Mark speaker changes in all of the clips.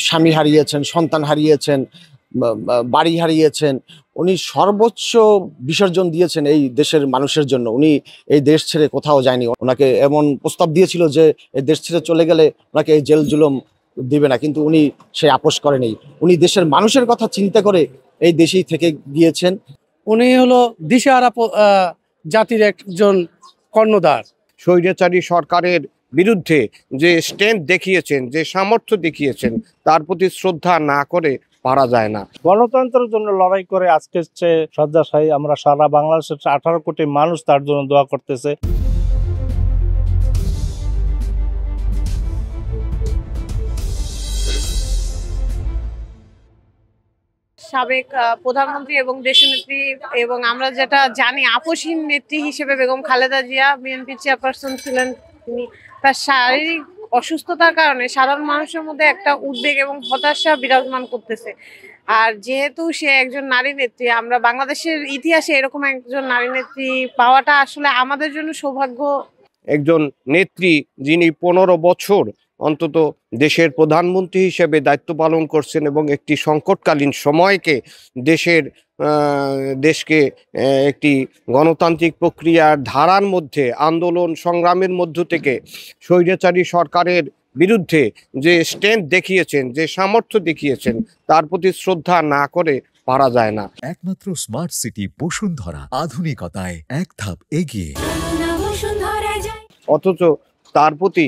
Speaker 1: স্বামী হারিয়েছেন, সন্তান হারিয়েছেন, বাড়ি হারিয়েছেন। উনি সর্বোচ্চ বিসর্জন দিয়েছেন এই দেশের মানুষের জন্য। উনি এই দেশ ছেড়ে কোথাও যায়নি। ওনাকে এমন প্রস্তাব দিয়েছিল যে এই দেশ ছেড়ে চলে গেলে ওনাকে এই জেল জুলুম দিবে না, কিন্তু উনি সে আপোষ করেনি। উনি দেশের মানুষের কথা চিন্তা করে এই দেশেই থেকে গিয়েছেন।
Speaker 2: উনি হলো দিশেহারা জাতির একজন কর্ণধার।
Speaker 3: স্বৈরাচারী সরকারের বিরুদ্ধে যে স্ট্রেংথ দেখিয়েছেন, যে সামর্থ্য দেখিয়েছেন, তার প্রতি শ্রদ্ধা না করে পারা যায় না।
Speaker 4: গণতন্ত্রের জন্য লড়াই করে আজকে শয্যাশায়ী আমরা সারা বাংলাদেশের 18 কোটি মানুষ তার জন্য দোয়া করতেছে।
Speaker 5: সাবেক প্রধানমন্ত্রী এবং দেশনেত্রী এবং আমরা যেটা জানি আপোষহীন নেত্রী হিসেবে বেগম খালেদা জিয়া বিএনপি চেয়ারপারসন ছিলেন। তিনি তার শারীরিক অসুস্থতার কারণে সাধারণ মানুষের মধ্যে একটা উদ্বেগ এবং হতাশা বিরাজমান করতেছে। আর যেহেতু সে একজন নারী নেত্রী, আমরা বাংলাদেশের ইতিহাসে এরকম একজন নারী নেত্রী পাওয়াটা আসলে আমাদের জন্য সৌভাগ্য।
Speaker 3: একজন নেত্রী যিনি 15 বছর অন্তত দেশের প্রধানমন্ত্রী হিসেবে দায়িত্ব পালন করছেন এবং একটি সংকটকালীন সময়কে দেশকে একটি গণতান্ত্রিক প্রক্রিয়ার ধারার মধ্যে আন্দোলন সংগ্রামের মধ্য থেকে স্বৈরাচারী সরকারের বিরুদ্ধে যে স্ট্রেংথ দেখিয়েছেন, যে সামর্থ্য দেখিয়েছেন, তার প্রতি শ্রদ্ধা না করে পারা যায় না।
Speaker 6: একমাত্র স্মার্ট সিটি বসুন্ধরা, আধুনিকতায় এক ধাপ এগিয়ে।
Speaker 3: অথচ তার প্রতি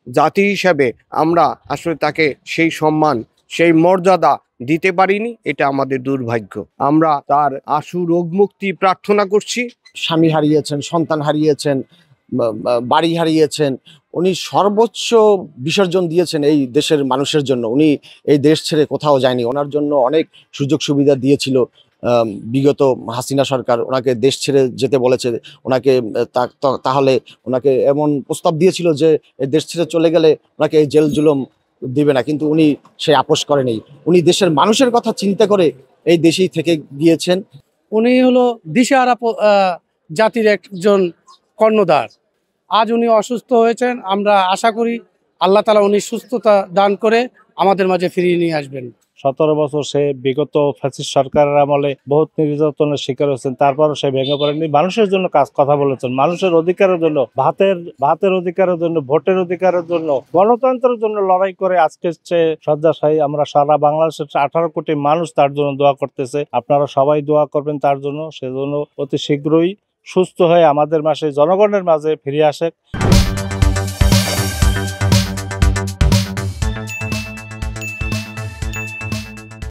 Speaker 3: জাতি হিসাবে আমরা আসলে তাকে সেই সম্মান, সেই মর্যাদা দিতে পারিনি। এটা আমাদের দুর্ভাগ্য। আমরা তার আশু রোগ মুক্তি প্রার্থনা করছি।
Speaker 1: স্বামী হারিয়েছেন, সন্তান হারিয়েছেন, বাড়ি হারিয়েছেন। উনি সর্বোচ্চ বিসর্জন দিয়েছেন এই দেশের মানুষের জন্য। উনি এই দেশ ছেড়ে কোথাও যায়নি। ওনার জন্য অনেক সুযোগ সুবিধা দিয়েছিল বিগত হাসিনা সরকার। ওনাকে দেশ ছেড়ে যেতে বলেছে, ওনাকে তাহলে ওনাকে এমন প্রস্তাব দিয়েছিল যে এই দেশ ছেড়ে চলে গেলে ওনাকে এই জেল জুলুম দিবে না, কিন্তু উনি সে আপোষ করেনি। উনি দেশের মানুষের কথা চিন্তা করে এই দেশেই থেকে গিয়েছেন।
Speaker 2: উনি হলো দিশেহারা জাতির একজন কর্ণধার। আজ উনি অসুস্থ হয়েছেন। আমরা আশা করি আল্লাহ তাআলা উনি সুস্থতা দান করে আমাদের মাঝে ফিরিয়ে নিয়ে আসবেন।
Speaker 4: 17 বছর সে বিগত ফ্যাসিস্ট সরকারের আমলে বহুত নির্যাতনের শিকার হয়েছেন, তারপরও সে ভেঙে পড়েনি। মানুষের জন্য কথা বলেছেন, মানুষের অধিকারের জন্য, ভাতের অধিকারের জন্য, ভোটের অধিকারের জন্য, গণতন্ত্রের জন্য লড়াই করে আজকে শয্যাশায়ী আমরা সারা বাংলাদেশের 18 কোটি মানুষ তার জন্য দোয়া করতেছে। আপনারা সবাই দোয়া করবেন তার জন্য, সেজন্য অতি শীঘ্রই সুস্থ হয়ে আমাদের মাঝে, জনগণের মাঝে ফিরে আসে।